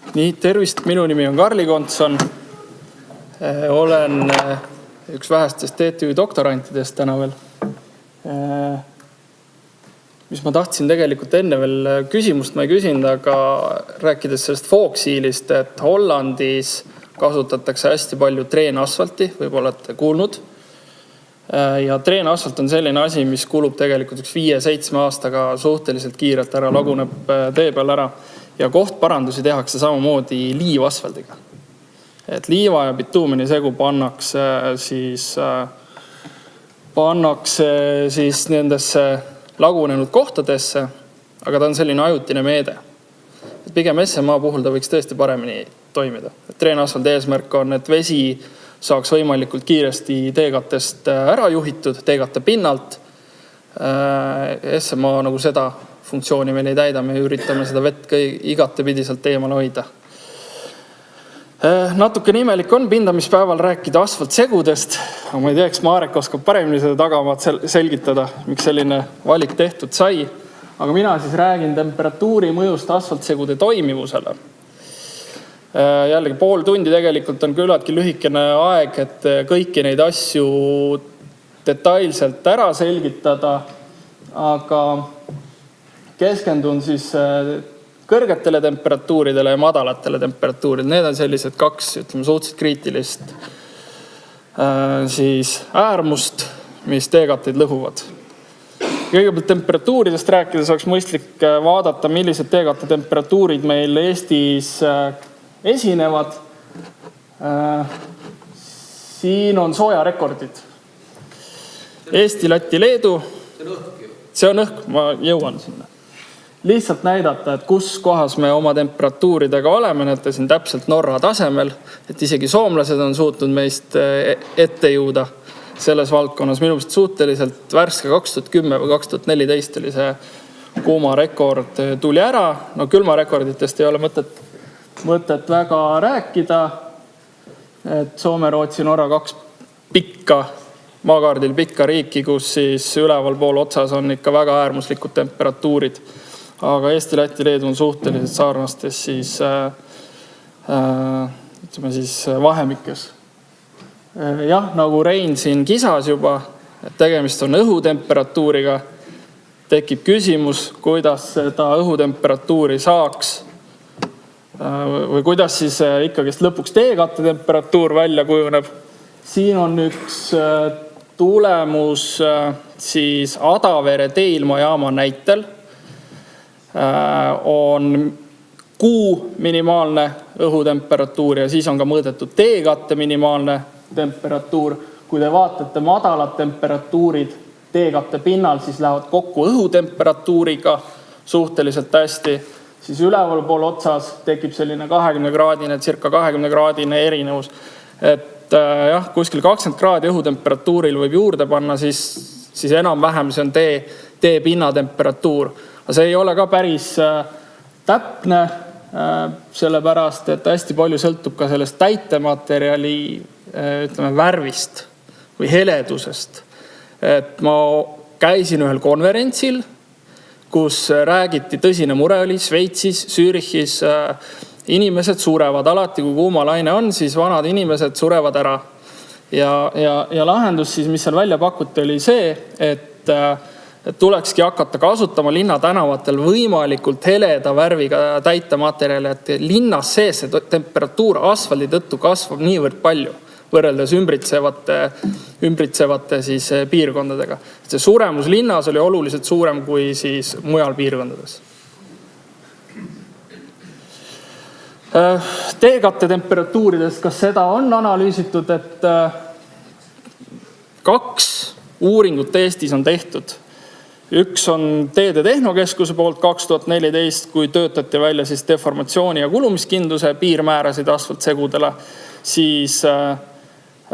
Nii, tervist, minu nimi on Karli Kontson. Olen üks vähestest TTÜ doktorantidest täna veel. Mis ma tahtsin tegelikult enne veel küsimust ma ei küsinud, aga rääkides sellest Folksiilist, et Hollandis kasutatakse hästi palju treenasfalti, võib-olla olete kuulnud. Ja treenasfalt on selline asi, mis kulub tegelikult 5-7 aastaga suhteliselt kiirelt ära, laguneb tee peal ära. Ja kohtparandusi tehakse samamoodi liivasfaldiga. Et liiva ja bituumeni segu pannakse siis nendesse lagunenud kohtadesse, aga ta on selline ajutine meede. Et pigem SMA puhul ta võiks tõesti paremini toimida. Treenasfaldi eesmärk on, et vesi saaks võimalikult kiiresti teekattest ära juhitud, teekatte pinnalt. SMA nagu seda funktsiooni meil ei täida, me üritame seda vett igatepidiselt eemale hoida. Natuke imelik on pindamispäeval rääkida asfaltsegudest, aga ma ei tea, eks Marek oskab paremini seda tagamaad selgitada, miks selline valik tehtud sai. Aga mina siis räägin temperatuuri mõjust asfaltsegude toimivusele. Jällegi pool tundi tegelikult on küllaltki lühikene aeg, et kõiki neid asju detailselt ära selgitada, aga keskendun siis kõrgetele temperatuuridele ja madalatele temperatuuridele. Need on sellised kaks, suhteliselt kriitilist siis äärmust, mis teekatteid lõhuvad. Kõigepealt temperatuuridest rääkides oleks mõistlik vaadata, millised teekatte temperatuurid meil Eestis esinevad. Siin on soojarekordid. Eesti, Läti, Leedu. See on õhk, ma jõuan sinna. Lihtsalt näidata, et kus kohas me oma temperatuuridega oleme, näete siin täpselt Norra tasemel, et isegi soomlased on suutnud meist ette jõuda selles valdkonnas. Minu meelest suhteliselt värske 2010 või 2014 oli see kuuma rekord tuli ära. No külmarekorditest ei ole mõtet väga rääkida, et Soome, Rootsi, Norra 2 maakaardil pikka riiki, kus siis üleval pool otsas on ikka väga äärmuslikud temperatuurid. Aga Eesti, Läti, Leedu on suhteliselt sarnastes siis vahemikes. Jah, nagu Rein siin kisas juba, et tegemist on õhutemperatuuriga, tekib küsimus, kuidas seda õhutemperatuuri saaks või kuidas siis ikkagi lõpuks teekatte temperatuur välja kujuneb. Siin on üks tulemus siis Adavere teeilmajaama näitel. On kuu minimaalne õhutemperatuur ja siis on ka mõõdetud teekatte minimaalne temperatuur. Kui te vaatate madalad temperatuurid teekatte pinnal, siis lähevad kokku õhutemperatuuriga suhteliselt hästi. Siis üleval pool otsas tekib selline 20-kraadine, circa 20-kraadine erinevus. Et jah, kuskil 20 kraadi õhutemperatuuril võib juurde panna, siis enam-vähem see on tee pinnatemperatuur. Aga see ei ole ka päris täpne, sellepärast, et hästi palju sõltub ka sellest täitematerjali värvist või heledusest. Et ma käisin ühel konverentsil, kus räägiti tõsine mure oli Šveitsis, Zürichis. Inimesed surevad alati, kui kuuma laine on, siis vanad inimesed surevad ära. Ja lahendus siis, mis seal välja pakuti, oli see, et tulekski hakata kasutama linna tänavatel võimalikult heleda värviga täitematerjali, et linnas sees see temperatuur asfaldi tõttu kasvab niivõrd palju võrreldes ümbritsevate siis piirkondadega. See suremus linnas oli oluliselt suurem kui siis mujal piirkondades. Teekatte temperatuuridest, kas seda on analüüsitud, et 2 uuringut Eestis on tehtud. Üks on Teede Tehnokeskuse poolt 2014, kui töötati välja siis deformatsiooni ja kulumiskindluse piirmäärasid asfaltsegudele, siis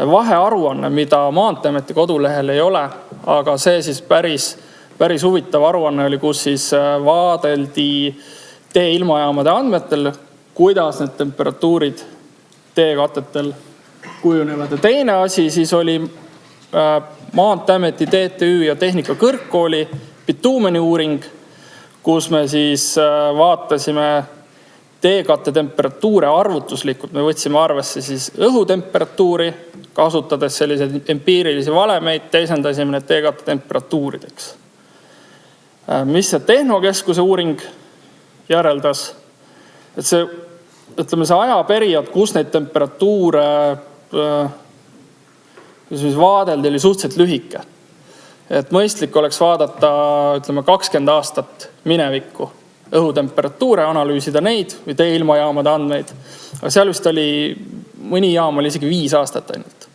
vahearuanne, mida Maanteeameti kodulehel ei ole, aga see siis päris huvitav aruanne oli, kus siis vaadeldi teeilmajaamade andmetel, kuidas need temperatuurid teekattetel kujunevad. Ja teine asi siis oli Maanteeameti TTÜ ja Tehnikakõrgkooli bituumeni uuring, kus me siis vaatasime teekatte temperatuure arvutuslikult me võtsime arvesse siis õhutemperatuuri, kasutades selliseid empiirilisi valemeid, teisendasime need teekatte temperatuurideks. Mis see Tehnokeskuse uuring järeldas? Et see ajaperiood, kus neid temperatuure vaadeldi, oli suhteliselt lühike. Et mõistlik oleks vaadata 20 aastat minevikku õhutemperatuure, analüüsida neid või ilmajaamade andmeid. Aga seal vist oli, mõni jaam oli isegi 5 aastat ainult.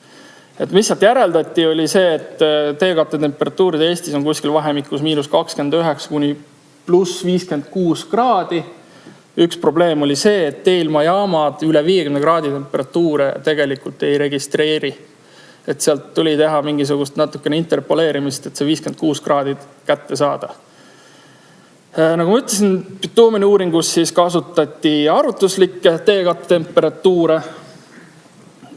Et mis sealt järeldati, oli see, et teekatte temperatuurid Eestis on kuskil vahemikus -29 kuni +56 kraadi. Üks probleem oli see, et ilmajaamad üle 50 kraadi temperatuure tegelikult ei registreeri. Et sealt tuli teha mingisugust natukene interpoleerimist, et see 56 kraadid kätte saada. Nagu ma ütlesin, bituumeni uuringus siis kasutati arvutuslikke teekatte temperatuure.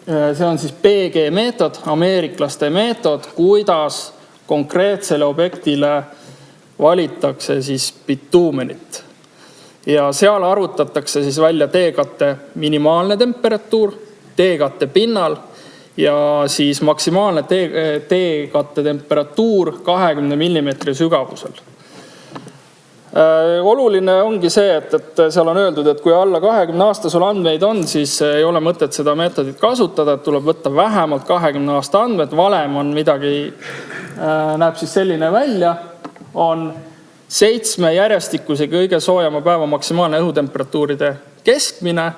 See on siis PG meetod, ameeriklaste meetod, kuidas konkreetsele objektile valitakse siis bituumenit. Ja seal arvutatakse siis välja teekatte minimaalne temperatuur, teekatte pinnal ja siis maksimaalne teekatte temperatuur 20 mm sügavusel. Oluline ongi see, et seal on öeldud, et kui alla 20 aasta sul andmeid on, siis ei ole mõtet seda meetodit kasutada, et tuleb võtta vähemalt 20 aasta andmed. Valem on midagi, näeb siis selline välja, on 7 järjestikuse kõige soojama päeva maksimaalne õhutemperatuuride keskmine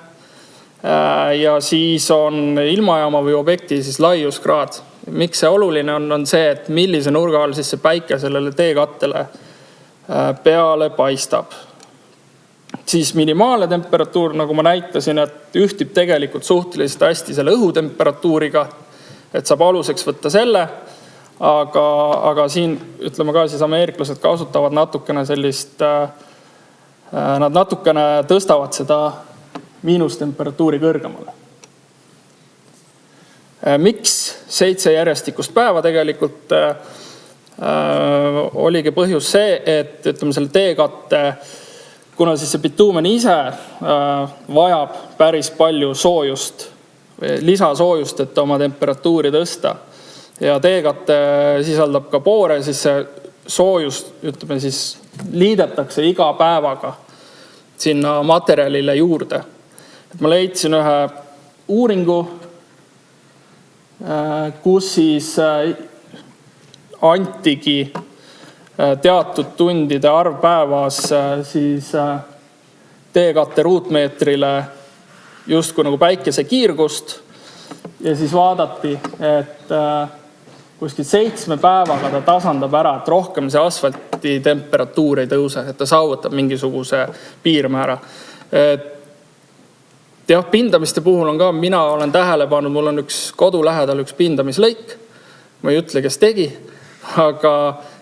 ja siis on ilmajaama või objekti siis laiuskraad. Miks see oluline on see, et millise nurga all siis see päike sellele teekattele peale paistab. Siis minimaalne temperatuur, nagu ma näitasin, et ühtib tegelikult suhteliselt hästi selle õhutemperatuuriga, et saab aluseks võtta selle, aga siin ütleme ka siis ameeriklased kasutavad natukene sellist, nad natukene tõstavad seda miinustemperatuuri kõrgemale. Miks 7 järjestikust päeva tegelikult oligi põhjus see, et ütleme selle teekatte, kuna siis see bituumen ise vajab päris palju soojust, lisasoojust, et oma temperatuuri tõsta. Ja teekatte sisaldab ka poore, siis see soojust, ütleme siis, liidetakse iga päevaga sinna materjalile juurde. Et ma leidsin ühe uuringu, kus siis antigi teatud tundide arv päevas siis teekatte ruutmeetrile justkui nagu päikese kiirgust ja siis vaadati, et kuskil 7 päevaga ta tasandab ära, et rohkem see asfalti temperatuur ei tõuse, et ta saavutab mingisuguse piirmäära. Jah, pindamiste puhul on ka, mina olen tähele pannud, mul on üks kodu lähedal üks pindamislõik, ma ei ütle, kes tegi, aga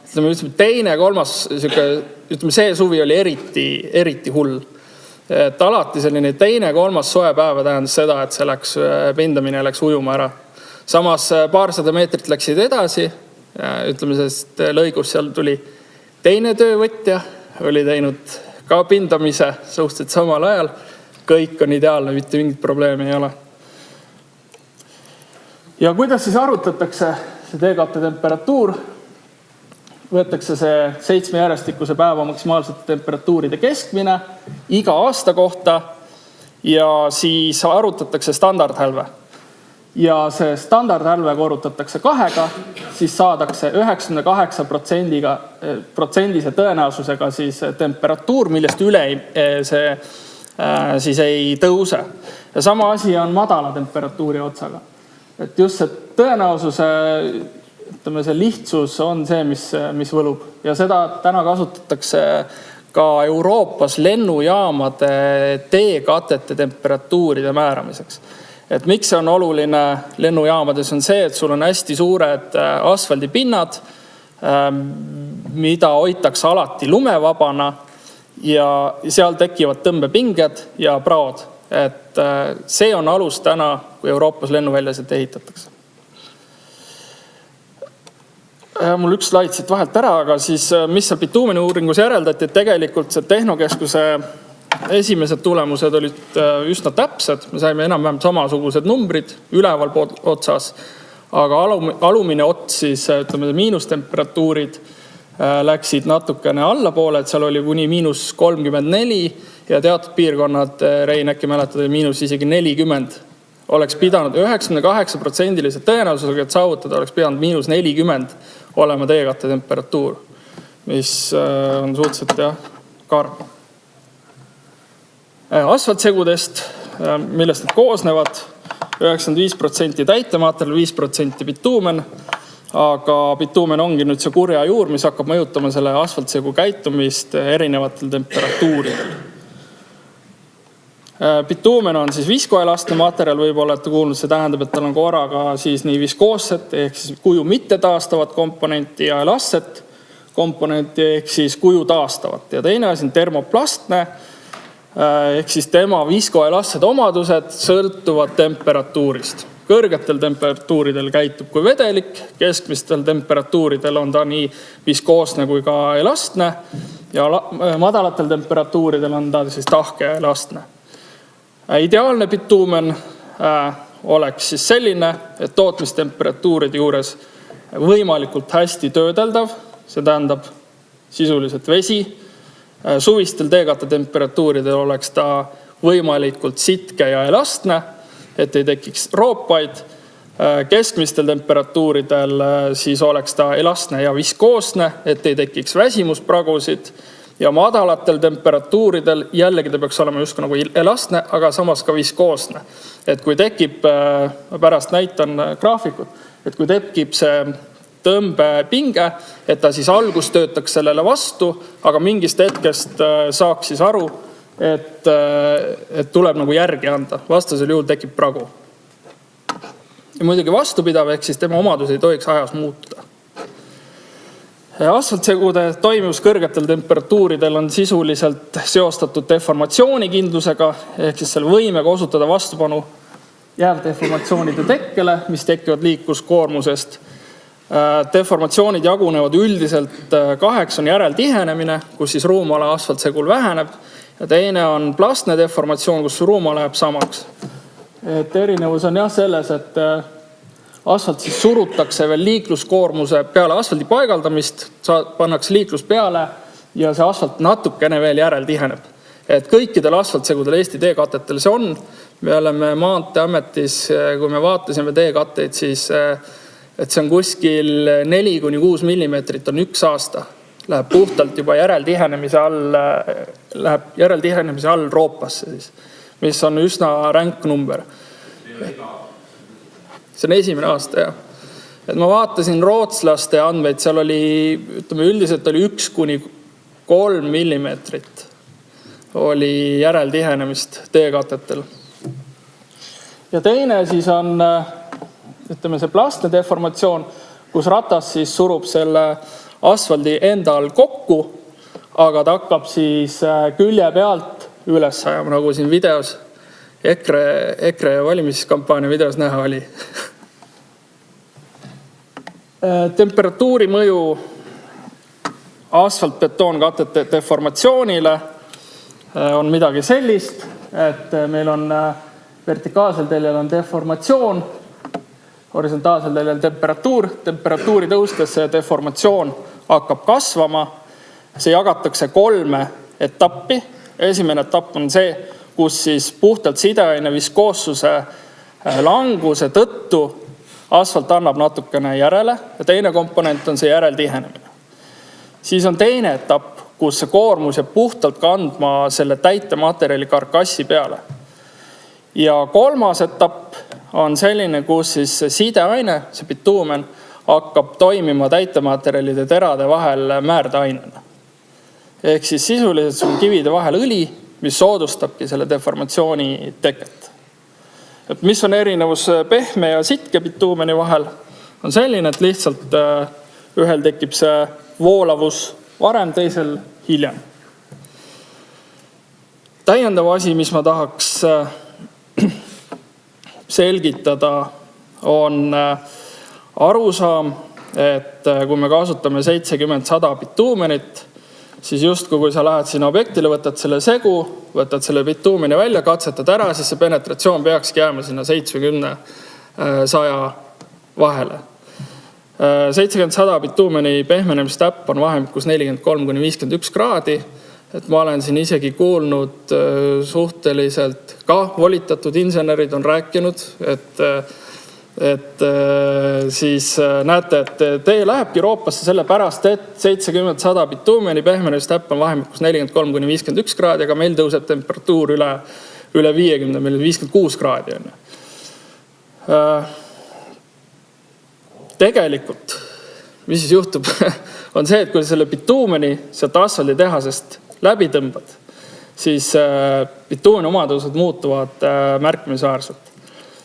ütleme, teine, kolmas, ütleme, see suvi oli eriti hull. Et alati selline teine, kolmas soe päeva tähendas seda, et see pindamine läks ujuma ära. Samas paarsada meetrit läksid edasi, ütleme, sest lõigus seal tuli teine töövõtja, oli teinud ka pindamise suhteliselt samal ajal. Kõik on ideaalne, mitte mingit probleemi ei ole. Ja kuidas siis arvutatakse see teekatte temperatuur? Võetakse see 7 järjestikuse päeva maksimaalsete temperatuuride keskmine iga aasta kohta ja siis arvutatakse standardhälve. Ja see standardhälve korrutatakse 2-ga, siis saadakse 98% tõenäosusega siis temperatuur, millest üle see siis ei tõuse. Ja sama asi on madala temperatuuri otsaga. Et just see tõenäosuse, ütleme, see lihtsus on see, mis võlub. Ja seda täna kasutatakse ka Euroopas lennujaamade teekatete temperatuuride määramiseks. Et miks see on oluline lennujaamades on see, et sul on hästi suured asfaldipinnad, mida hoitakse alati lumevabana ja seal tekivad tõmbepinged ja praod. Et see on alus täna, kui Euroopas lennuväljasid ehitatakse. Mul üks slaid siit vahelt ära, aga siis mis seal bituumeni uuringus järeldati, et tegelikult see Tehnokeskuse esimesed tulemused olid üsna täpsed, me saime enam-vähem samasugused numbrid üleval otsas, aga alumine ots, siis ütleme, miinustemperatuurid läksid natukene allapoole, et seal oli kuni -34 ja teatud piirkonnad, Rein äkki mäletad, miinus isegi 40. Oleks pidanud 98% tõenäosusega, et saavutada, oleks pidanud -40 olema teekatte temperatuur, mis on suhteliselt karm. Asfaltsegudest, millest need koosnevad, 95% täitematerjal, 5% bituumen, aga bituumen ongi nüüd see kurja juur, mis hakkab mõjutama selle asfaltsegu käitumist erinevatel temperatuuridel. Bituumen on siis viskoelastne materjal, võib-olla olete kuulnud, see tähendab, et tal on korraga siis nii viskoosset ehk siis kuju mitte taastavat komponenti ja elastset komponenti ehk siis kuju taastavat. Ja teine asi on termoplastne ehk siis tema viskoelastsed omadused sõltuvad temperatuurist. Kõrgetel temperatuuridel käitub kui vedelik, keskmistel temperatuuridel on ta nii viskoosne kui ka elastne ja madalatel temperatuuridel on ta siis tahke ja elastne. Ideaalne bituumen oleks siis selline, et tootmistemperatuuride juures võimalikult hästi töödeldav, see tähendab sisuliselt vesi. Suvistel teekatte temperatuuridel oleks ta võimalikult sitke ja elastne, et ei tekiks roopaid. Keskmistel temperatuuridel siis oleks ta elastne ja viskoosne, et ei tekiks väsimuspragusid. Ja madalatel temperatuuridel jällegi ta peaks olema just nagu elastne, aga samas ka viskoosne. Et kui tekib, pärast näitan graafikut, et kui tekib see tõmbepinge, et ta siis algus töötaks sellele vastu, aga mingist hetkest saaks siis aru, et tuleb nagu järgi anda. Vastasel juhul tekib pragu. Ja muidugi vastupidav, ehk siis tema omadus ei tohiks ajas muutuda. Asfaltsegude toimivus kõrgetel temperatuuridel on sisuliselt seostatud deformatsioonikindlusega, ehk siis selle võimega osutada vastupanu jäävdeformatsioonide tekkele, mis tekivad liikluskoormusest. Deformatsioonid jagunevad üldiselt 8 on järeltihenemine, kus siis ruumala asfaltsegul väheneb ja teine on plastne deformatsioon, kus ruumala jääb samaks. Et erinevus on selles, et asfalt siis surutakse veel liikluskoormuse peale asfaldi paigaldamist, pannakse liiklus peale ja see asfalt natukene veel järeltiheneb. Et kõikidel asfaltsegudel Eesti teekattetel see on. Me oleme Maanteeametis, kui me vaatasime teekatteid, siis et see on kuskil 4–6 millimeetrit on 1 aasta. Läheb puhtalt juba järeltihenemise all roopasse, siis, mis on üsna ränk number. See on esimene aasta, jah. Et ma vaatasin rootslaste andmeid, seal oli, ütleme, üldiselt oli 1–3 millimeetrit oli järeltihenemist teekattetel. Ja teine siis on, ütleme, see plastne deformatsioon, kus ratas siis surub selle asfaldi enda all kokku, aga ta hakkab siis külje pealt üles ajama, nagu siin videos EKRE valimiskampaania videos näha oli. Temperatuuri mõju asfaltbetoonkatete deformatsioonile on midagi sellist, et meil on vertikaalsel teljel on deformatsioon, horisontaalsel teljel temperatuuri tõustes see deformatsioon hakkab kasvama. See jagatakse 3 etappi. Esimene etapp on see, kus siis puhtalt sideaine viskoossuse languse tõttu asfalt annab natukene järele ja teine komponent on see järeltihenemine. Siis on teine etapp, kus see koormus jääb puhtalt kandma selle täitematerjali karkassi peale. Ja 3. etapp on selline, kus siis sideaine, see bituumen, hakkab toimima täitematerjalide terade vahel määrdeainena. Ehk siis sisuliselt sul kivide vahel õli, mis soodustabki selle deformatsiooni teket. Et mis on erinevus pehme ja sitke bituumeni vahel, on selline, et lihtsalt ühel tekib see voolavus varem, teisel hiljem. Täiendav asi, mis ma tahaks selgitada, on arusaam, et kui me kasutame 70-100 bituumenit, siis justkui kui sa lähed sinna objektile, võtad selle segu, võtad selle bituumeni välja, katsetad ära, siis see penetratsioon peakski jääma sinna 70-100 vahele. 70-100 bituumeni pehmenemistäpp on vahemikus 43–51 kraadi. Et ma olen siin isegi kuulnud suhteliselt, ka volitatud insenerid on rääkinud, et siis näete, et tee lähebki Euroopasse selle pärast, et 70-100 bituumeni pehmenemistäpp on vahemikus 43–51 kraadi, aga meil tõuseb temperatuur üle 50, meil 56 kraadi on. Tegelikult, mis siis juhtub, on see, et kui selle bituumeni sealt asfalditehasest läbi tõmbad, siis bituumeni omadused muutuvad märkimisväärselt.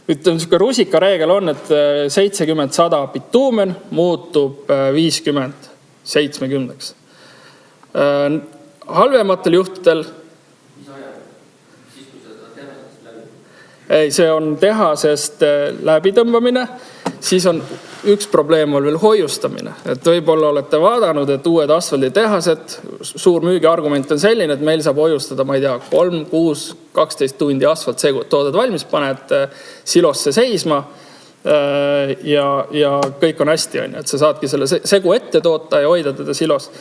Ütleme, rusikareegel on, et 70-100 bituumen muutub 50-70. Halvematel juhtudel ei, see on tehasest läbitõmbamine, siis on üks probleem on veel hoiustamine. Et võib-olla olete vaadanud, et uued asfalditehased, suur müügiargument on selline, et meil saab hoiustada, ma ei tea, 3, 6, 12 tundi asfaltsegu. Toodad valmis, paned silosse seisma ja kõik on hästi. Et sa saadki selle segu ette toota ja hoida teda silos.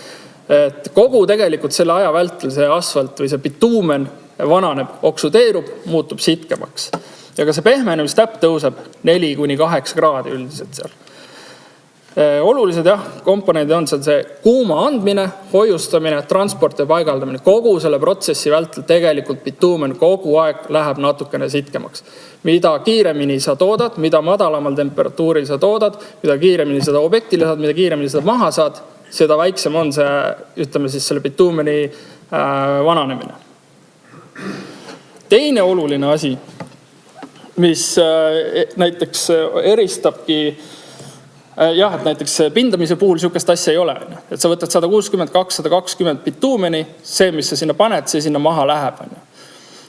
Et kogu tegelikult selle aja vältel see asfalt või see bituumen vananeb, oksudeerub, muutub sitkemaks. Ja ka see pehmenemistäpp tõuseb 4–8 kraadi üldiselt seal. Olulised komponendid on seal see kuuma andmine, hoiustamine, transport ja paigaldamine. Kogu selle protsessi vältel tegelikult bituumen kogu aeg läheb natukene sitkemaks. Mida kiiremini sa toodad, mida madalamal temperatuuril sa toodad, mida kiiremini seda objektile saad, mida kiiremini seda maha saad, seda väiksem on see, ütleme siis selle bituumeni vananemine. Teine oluline asi, mis näiteks eristabki, et näiteks pindamise puhul sihukest asja ei ole. Et sa võtad 160-220 bituumeni, see, mis sa sinna paned, see sinna maha läheb.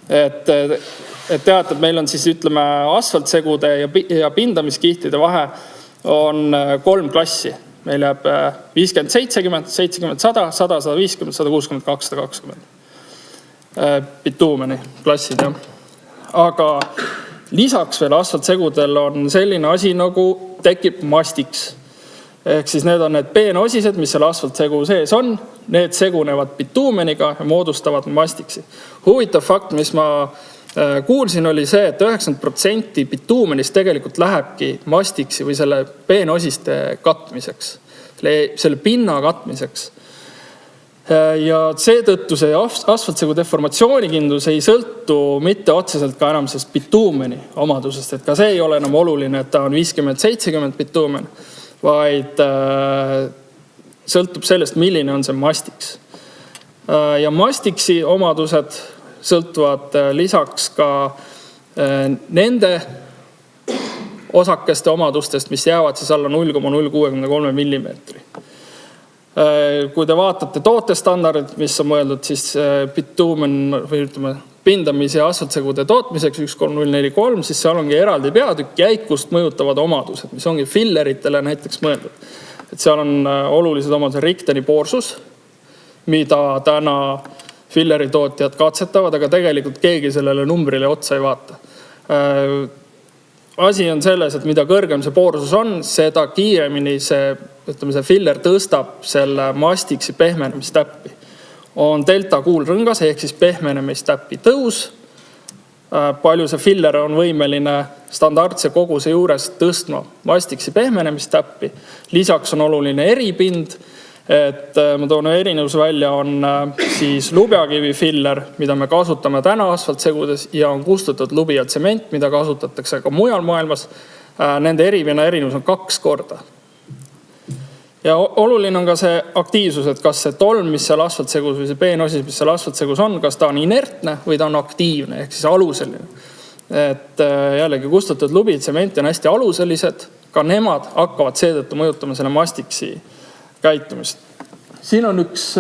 Et tead, et meil on siis, ütleme, asfaltsegude ja pindamiskihtide vahe on 3 klassi. Meil jääb 50-70, 70-100, 100-150, 160-220 bituumeni klassid. Aga lisaks veel asfaltsegudel on selline asi, nagu tekib mastiks. Ehk siis need on need peenosised, mis seal asfaltsegu sees on. Need segunevad bituumeniga ja moodustavad mastiksi. Huvitav fakt, mis ma kuulsin, oli see, et 90% bituumenist tegelikult lähebki mastiksi või selle peenosiste katmiseks, selle pinna katmiseks. Ja seetõttu see asfaltsegu deformatsioonikindlus ei sõltu mitte otseselt ka enam sellest bituumeni omadusest, et ka see ei ole enam oluline, et ta on 50-70 bituumen, vaid sõltub sellest, milline on see mastiks. Ja mastiksi omadused sõltuvad lisaks ka nende osakeste omadustest, mis jäävad siis alla 0,063 millimeetri. Kui te vaatate tootestandardid, mis on mõeldud siis bituumen või ütleme pindamis- ja asfaltsegude tootmiseks 13043, siis seal ongi eraldi peatükk jäikust mõjutavad omadused, mis ongi filleritele näiteks mõeldud. Et seal on olulised omadused Richteni poorsus, mida täna filleritootjad katsetavad, aga tegelikult keegi sellele numbrile otsa ei vaata. Asi on selles, et mida kõrgem see poorsus on, seda kiiremini see filler tõstab selle mastiksi pehmenemistäppi. On delta kuulrõngas ehk siis pehmenemistäppi tõus. Palju see filler on võimeline standardse koguse juures tõstma mastiksi pehmenemistäppi. Lisaks on oluline eripind, et ma toon erinevus välja, on siis lubjakivi filler, mida me kasutame täna asfaltsegudes ja on kustutatud lubi ja tsement, mida kasutatakse ka mujal maailmas. Nende erinevus on 2 korda. Ja oluline on ka see aktiivsus, et kas see tolm, mis seal asfaltsegus või see peenosis, mis seal asfaltsegus on, kas ta on inertne või ta on aktiivne, ehk siis aluseline. Et jällegi kustutatud lubi, tsement on hästi aluselised, ka nemad hakkavad seetõttu mõjutama selle mastiksi käitumist. Siin on üks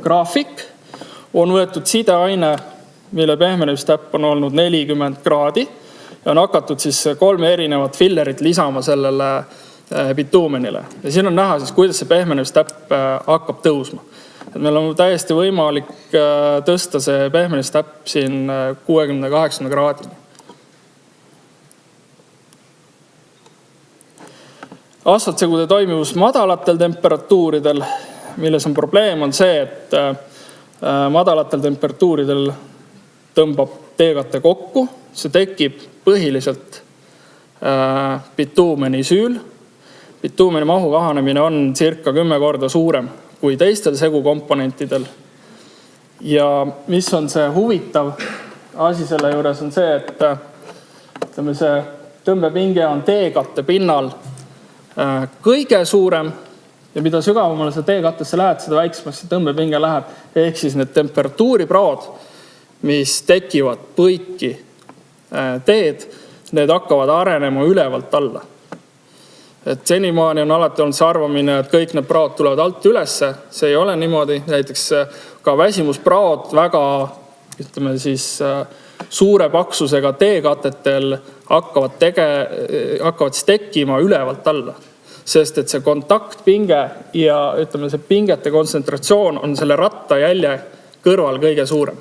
graafik, on võetud sideaine, mille pehmenemistäpp on olnud 40 kraadi ja on hakatud siis 3 erinevat fillerit lisama sellele bituumenile. Ja siin on näha, siis, kuidas see pehmenemistäpp hakkab tõusma. Et meil on täiesti võimalik tõsta see pehmenemistäpp siin 60-80 kraadini. Asfaltsegude toimivus madalatel temperatuuridel, milles on probleem, on see, et madalatel temperatuuridel tõmbab teekate kokku. See tekib põhiliselt bituumeni süül. Bituumeni mahu kahanemine on circa 10 korda suurem kui teistel segukomponentidel. Ja mis on see huvitav asi selle juures on see, et see tõmbepinge on teekatte pinnal kõige suurem ja mida sügavamale sa teekattesse lähed, seda väiksemaks see tõmbepinge läheb. Ehk siis need temperatuuripraod, mis tekivad põiki teed, need hakkavad arenema ülevalt alla. Et senimaani on alati olnud see arvamine, et kõik need praod tulevad alt ülesse. See ei ole niimoodi. Näiteks ka väsimuspraod väga, ütleme siis, suure paksusega teekatetel hakkavad siis tekkima ülevalt alla. Sest et see kontaktpinge ja ütleme, see pingete kontsentratsioon on selle ratta jälje kõrval kõige suurem.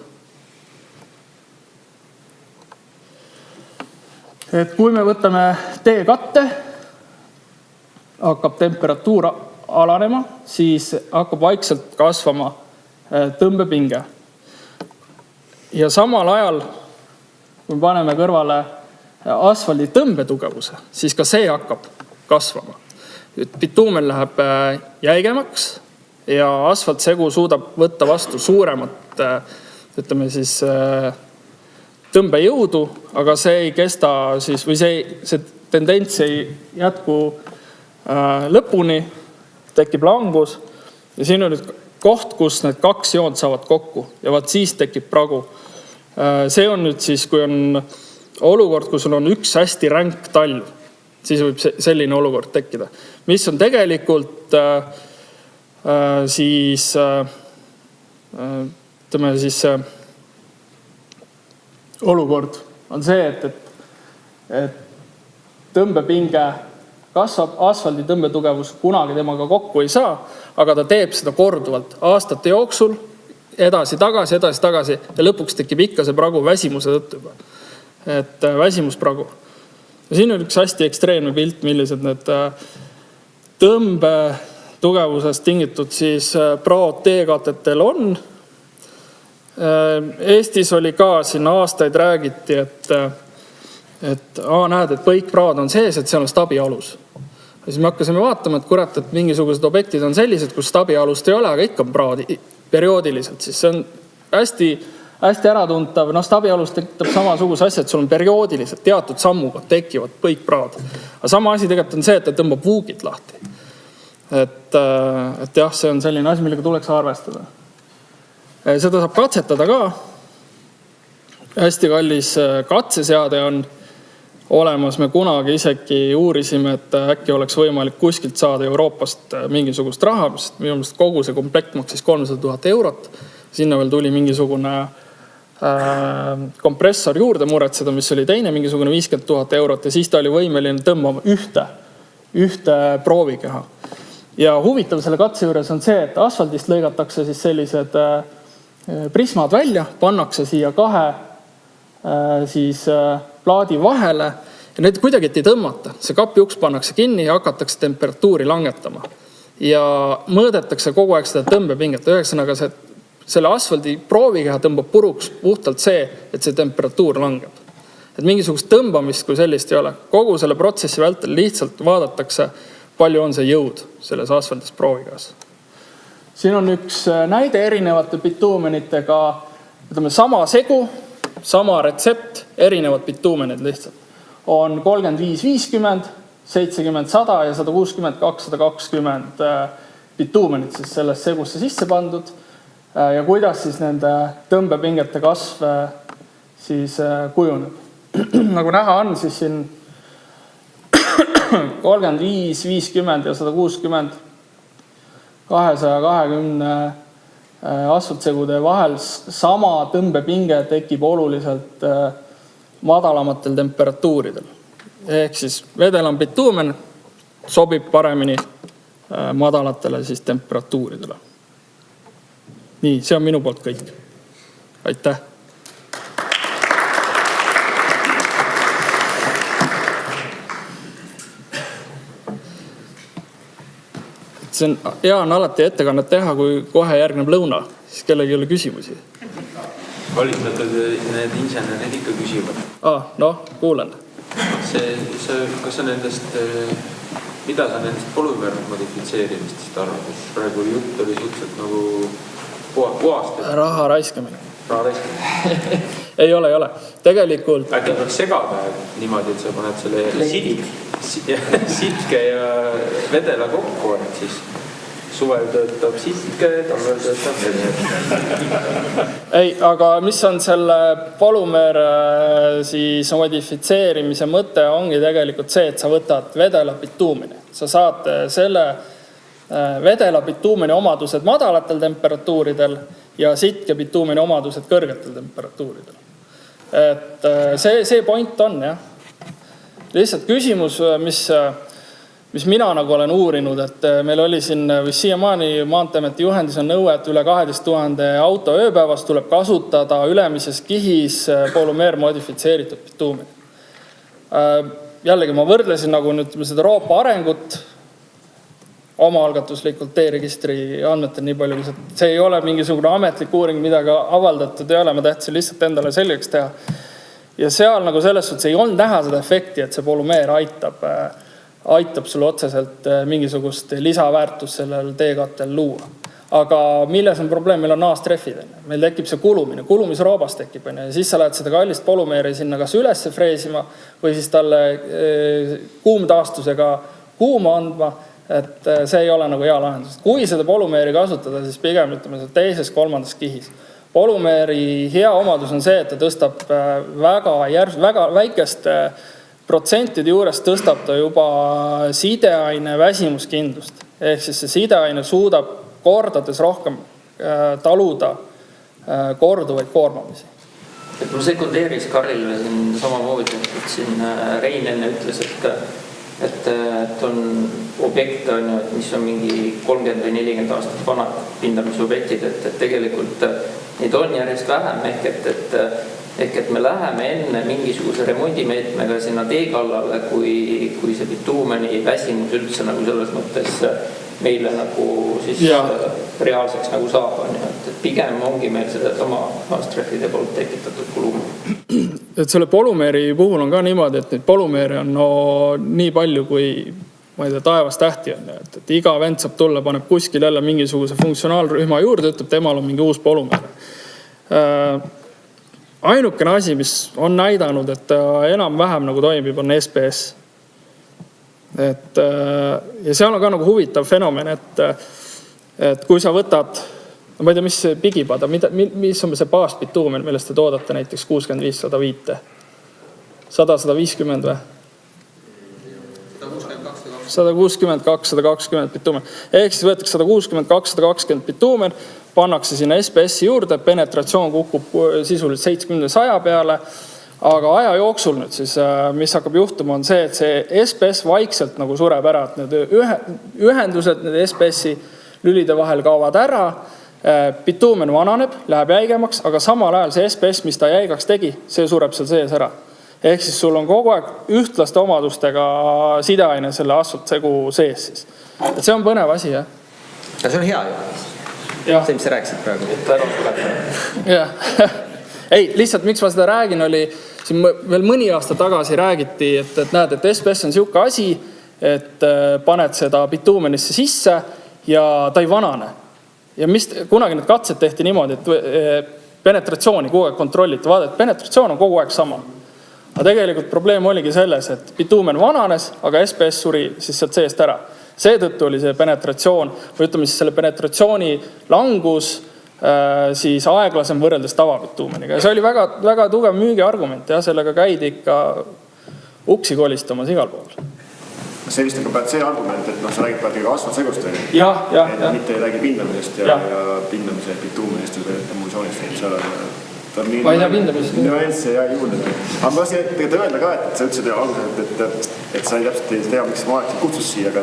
Et kui me võtame teekatte, hakkab temperatuur alanema, siis hakkab vaikselt kasvama tõmbepinge. Ja samal ajal, kui paneme kõrvale asfaldi tõmbetugevuse, siis ka see hakkab kasvama. Bituumen läheb jäigemaks ja asfaltsegu suudab võtta vastu suuremat, ütleme siis, tõmbejõudu, aga see ei kesta siis, või see tendents ei jätku lõpuni, tekib langus ja siin on nüüd koht, kus need kaks joont saavad kokku ja vaat siis tekib pragu. See on nüüd siis, kui on olukord, kus on üks hästi ränk talv, siis võib selline olukord tekkida. Mis on tegelikult siis, ütleme siis, olukord on see, et tõmbepinge kasvab, asfaldi tõmbetugevus kunagi temaga kokku ei saa, aga ta teeb seda korduvalt aastate jooksul, edasi-tagasi ja lõpuks tekib ikka see pragu väsimuse tõttu juba. Et väsimuspragu. Ja siin on üks hästi ekstreemne pilt, millised need tõmbetugevusest tingitud siis praod teekatetel on. Eestis oli ka siin aastaid räägiti, et näed, et põikpraad on sees, et seal on stabialus. Ja siis me hakkasime vaatama, et kurat, et mingisugused objektid on sellised, kus stabialust ei ole, aga ikka on praad perioodiliselt. Siis see on hästi äratuntav. Stabialus tekitab samasuguse asja, et sul on perioodiliselt teatud sammuga tekivad põikpraad. Aga sama asi tegelikult on see, et ta tõmbab vuugid lahti. Et jah, see on selline asi, millega tuleks arvestada. Seda saab katsetada ka. Hästi kallis katseseade on olemas. Me kunagi isegi uurisime, et äkki oleks võimalik kuskilt saada Euroopast mingisugust raha, sest minu meelest kogu see komplekt maksis 300 000 eurot. Sinna veel tuli mingisugune kompressor juurde muretseda, mis oli teine mingisugune 50 000 eurot ja siis ta oli võimeline tõmbama ühte proovikeha. Ja huvitav selle katse juures on see, et asfaldist lõigatakse siis sellised prismad välja, pannakse siia kahe siis plaadi vahele ja need kuidagi ei tõmmata. See kapiuks pannakse kinni ja hakatakse temperatuuri langetama. Ja mõõdetakse kogu aeg seda tõmbepinget. Üheksõnaga selle asfaldi proovikeha tõmbab puruks puhtalt see, et see temperatuur langeb. Et mingisugust tõmbamist kui sellist ei ole. Kogu selle protsessi vältel lihtsalt vaadatakse, palju on see jõud selles asfaldis proovikehas. Siin on üks näide erinevate bituumenitega, ütleme sama segu, sama retsept, erinevad bituumenid lihtsalt. On 35-50, 70-100 ja 160-220 bituumenid siis selles segusse sisse pandud. Ja kuidas siis nende tõmbepingete kasv siis kujuneb. Nagu näha on, siis siin 35, 50 ja 160, 220 asfaltsegude vahel sama tõmbepinge tekib oluliselt madalamatel temperatuuridel. Ehk siis vedelam bituumen sobib paremini madalatele siis temperatuuridele. Nii, see on minu poolt kõik. Aitäh! See on hea on alati ettekannet teha, kui kohe järgneb lõuna, siis kellegi ei ole küsimusi. Valitud need insenerid ikka küsivad. Noh, kuulen. Kas sa nendest, mida sa nendest polümeer modifitseerimistest arvad? Praegu jutt oli suhteliselt nagu puhast. Raha raiskamine. Raha raiskamine. Ei ole. Tegelikult... Äkki tuleks segada niimoodi, et sa paned selle sitke ja vedela kokku, et siis suvel töötab sitke, talvel töötab vedel. Ei, aga mis on selle polümeer siis modifitseerimise mõte ongi tegelikult see, et sa võtad vedela bituumini. Sa saad selle vedela bituumini omadused madalatel temperatuuridel ja sitke bituumini omadused kõrgetel temperatuuridel. Et see point on, jah. Lihtsalt küsimus, mis mina nagu olen uurinud, et meil oli siin või siiamaani Maanteeameti juhendis on nõue, et üle 12 000 auto ööpäevas tuleb kasutada ülemises kihis polümeer modifitseeritud bituumini. Jällegi ma võrdlesin nagu nüüd seda Euroopa arengut omaalgatuslikult T-registri andmetel nii palju, see ei ole mingisugune ametlik uuring, midagi avaldatud ei ole, ma tahtsin lihtsalt endale selgeks teha. Ja seal nagu selles suhtes ei olnud näha seda efekti, et see polümeer aitab sulle otseselt mingisugust lisaväärtust sellel T-kattel luua. Aga milles on probleem? Meil on naastreffid. Meil tekib see kulumisroobas tekib. Ja siis sa lähed seda kallist polümeeri sinna kas üles freesima või siis talle kuumtaastusega kuuma andma, et see ei ole nagu hea lahendus. Kui seda polümeeri kasutada, siis pigem ütleme teises, kolmandas kihis. Polümeeri hea omadus on see, et ta tõstab väga väikeste protsentide juures tõstab ta juba sideaine väsimuskindlust. Ehk siis see sideaine suudab kordades rohkem taluda korduvaid koormamisi. Et mul sekundeeris Karlile siin samamoodi, et siin Rein enne ütles, et on objekte, mis on mingi 30 või 40 aastat vanad pindamisobjektid, et tegelikult neid on järjest vähem, ehk et me läheme enne mingisuguse remondimeetmega sinna teekallale, kui see bituumeni väsimus üldse nagu selles mõttes meile nagu siis reaalseks nagu saab. Et pigem ongi meil seda sama naastreffide poolt tekitatud kulum. Et selle polümeeri puhul on ka niimoodi, et neid polümeeri on nii palju, kui ma ei tea, taevas tähti on. Et iga vend saab tulla, paneb kuskil jälle mingisuguse funktsionaalrühma juurde, ütleb, temal on mingi uus polümeer. Ainukene asi, mis on näidanud, et enam-vähem nagu toimib, on SPS. Ja seal on ka nagu huvitav fenomen, et kui sa võtad, ma ei tea, mis pigipad, mis on see baasbituumen, millest te toodate näiteks 65-105? 100-150 või? 162-120 bituumen. Ehk siis võetakse 162-120 bituumen, pannakse sinna SPS-i juurde, penetratsioon kukub sisuliselt 70-100 peale, aga aja jooksul nüüd siis, mis hakkab juhtuma, on see, et see SPS vaikselt nagu sureb ära, et need ühendused need SPS-i lülide vahel kaovad ära, bituumen vananeb, läheb jäigemaks, aga samal ajal see SPS, mis ta jäigaks tegi, see sureb seal sees ära. Ehk siis sul on kogu aeg ühtlaste omadustega sideaine selle asfaltsegu sees siis. Et see on põnev asi, jah? Ja see on hea ju. See, mis sa rääkisid praegu. Et ära sureb. Jah. Ei, lihtsalt miks ma seda räägin, oli siin veel mõni aasta tagasi räägiti, et näed, et SPS on siuke asi, et paned seda bituumenisse sisse ja ta ei vanane. Ja kunagi need katsed tehti niimoodi, et penetratsiooni kogu aeg kontrolliti. Vaada, et penetratsioon on kogu aeg sama. Aga tegelikult probleem oligi selles, et bituumen vananes, aga SPS suri siis sealt seest ära. Seetõttu oli see penetratsioon, või ütleme siis selle penetratsiooni langus siis aeglasem võrreldes tavabituumeniga. Ja see oli väga, väga tugev müügiargument ja sellega käidi ikka uksi kolistamas igal pool. See vist on see argument, et sa räägid praegu asfaltsegust, et mitte ei räägi pindamisest ja pindamise bituumenist või emulsioonist. Ma ei saa hindamisest nüansse ja juurde. Aga ma tahtsin tegelikult öelda ka, et sa ütlesid alguses, et sa ei täpselt ei tea, miks ma aegselt kutsus siia, aga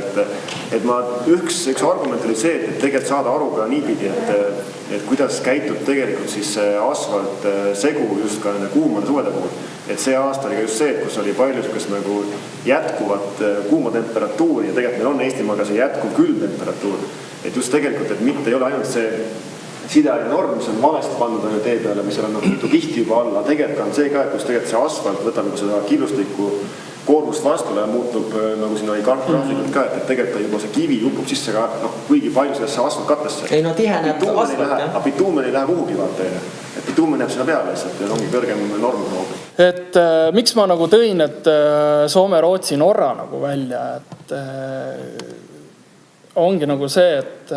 et ma üks argument oli see, et tegelikult saada aru ka niipidi, et kuidas käitub tegelikult siis asfalt segu just ka nende kuumade suvede puhul. Et see aasta oli ka just see, kus oli palju sukest nagu jätkuvat kuuma temperatuuri ja tegelikult meil on Eestimaa ka see jätkuv külm temperatuur. Et just tegelikult, et mitte ei ole ainult see sideaine norm, mis on valesti pandud tee peale, mis on mitu kihti juba alla. Tegelikult on see ka, et kus tegelikult see asfalt võtab nagu seda killustikku koormust vastule ja muutub, nagu siin oli graafikult ka, et tegelikult juba see kivi upub sisse ka, kuigi palju sellesse asfaltkattesse. Ei no tiheneb asfalt, jah. Aga bituumen ei lähe kuhugi vaata. Et bituumen jääb sinna peale lihtsalt ja ongi kõrgem norm. Et miks ma nagu tõin, et Soome, Rootsi, Norra nagu välja, et ongi nagu see, et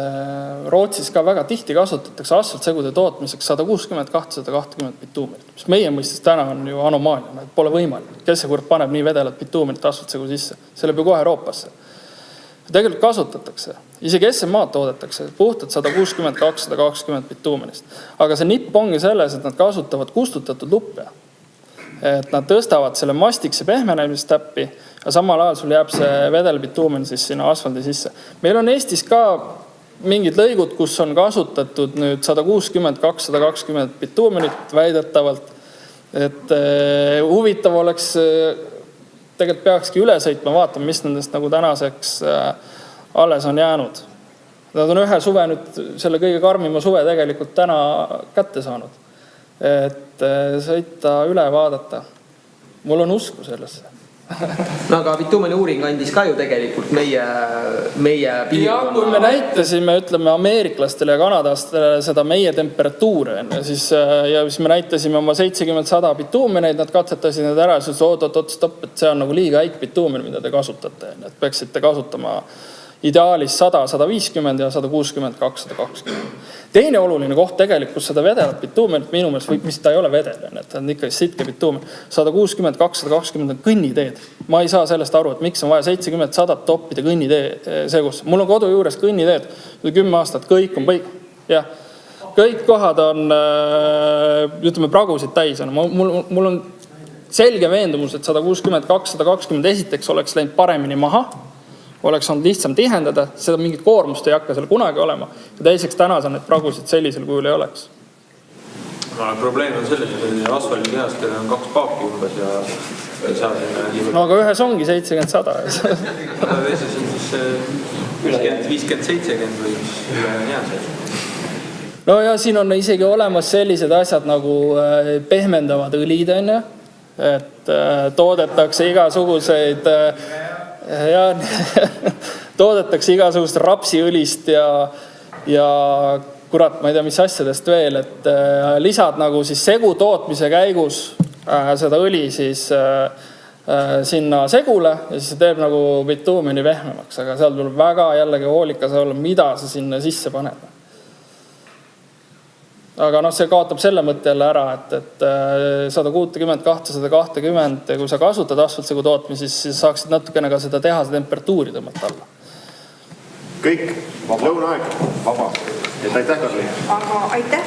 Rootsis ka väga tihti kasutatakse asfaltsegude tootmiseks 160-220 bituumenit, mis meie mõistes täna on ju anomaalia, et pole võimalik. Kes see kord paneb nii vedelat bituumenit asfaltsegu sisse? See läheb ju kohe Euroopasse. Tegelikult kasutatakse. Isegi SMA toodetakse puhtalt 160-220 bituumenist. Aga see nipp ongi selles, et nad kasutavad kustutatud luppe. Et nad tõstavad selle mastikse pehmenemistappi ja samal ajal sul jääb see vedelbituumen siis sinna asfaldi sisse. Meil on Eestis ka mingid lõigud, kus on kasutatud nüüd 160-220 bituumenit väidetavalt. Et huvitav oleks, tegelikult peakski üle sõitma, vaatama, mis nendest nagu tänaseks alles on jäänud. Nad on ühe suve nüüd, selle kõige karmima suve tegelikult täna kätte saanud. Et sõita üle vaadata. Mul on usku sellesse. No aga bituumeni uuring andis ka ju tegelikult meie piirkonna. Ja kui me näitasime, ütleme, ameeriklastele ja kanadastele seda meie temperatuure, siis me näitasime oma 70-100 bituumeneid, nad katsetasid need ära ja siis stopp, et see on nagu liiga äik bituumen, mida te kasutate. Et peaksite kasutama ideaalis 100, 150 ja 160, 220. Teine oluline koht tegelikult, kus seda vedelat bituumenit minu meelest, mis ta ei ole vedel, et ta on ikka sitke bituumen, 160, 220 on kõnniteed. Ma ei saa sellest aru, et miks on vaja 70, 100 toppida kõnnitee segusse. Mul on kodu juures kõnniteed, 10 aastat, kõik on jah. Kõik kohad on, ütleme, pragusid täis. Mul on selge veendumus, et 160, 220 esiteks oleks läinud paremini maha, oleks olnud lihtsam tihendada, seda mingit koormust ei hakka seal kunagi olema. Ja teiseks tänase need pragusid sellisel kujul ei oleks. Probleem on selles, et asfalditehastel on 2 paaki umbes ja ei saa sinna... No aga ühes ongi 70-100. Teises on siis 50-70 või üle on jää seal. No ja siin on isegi olemas sellised asjad nagu pehmendavad õlid, et toodetakse igasuguseid toodetakse igasugust rapsiõlist ja kurat, ma ei tea, mis asjadest veel, et lisad nagu siis segu tootmise käigus seda õli siis sinna segule ja siis see teeb nagu bituumeni vehmemaks, aga seal tuleb väga jällegi hoolikas olla, mida sa sinna sisse paned. Aga see kaotab selle mõtte jälle ära, et 160-220, kui sa kasutad asfaltsegu tootmisi, siis saaksid natukene ka seda tehase temperatuuri tõmmata alla. Kõik, lõunaaeg, vaba. Et aitäh, Karli. Aga aitäh.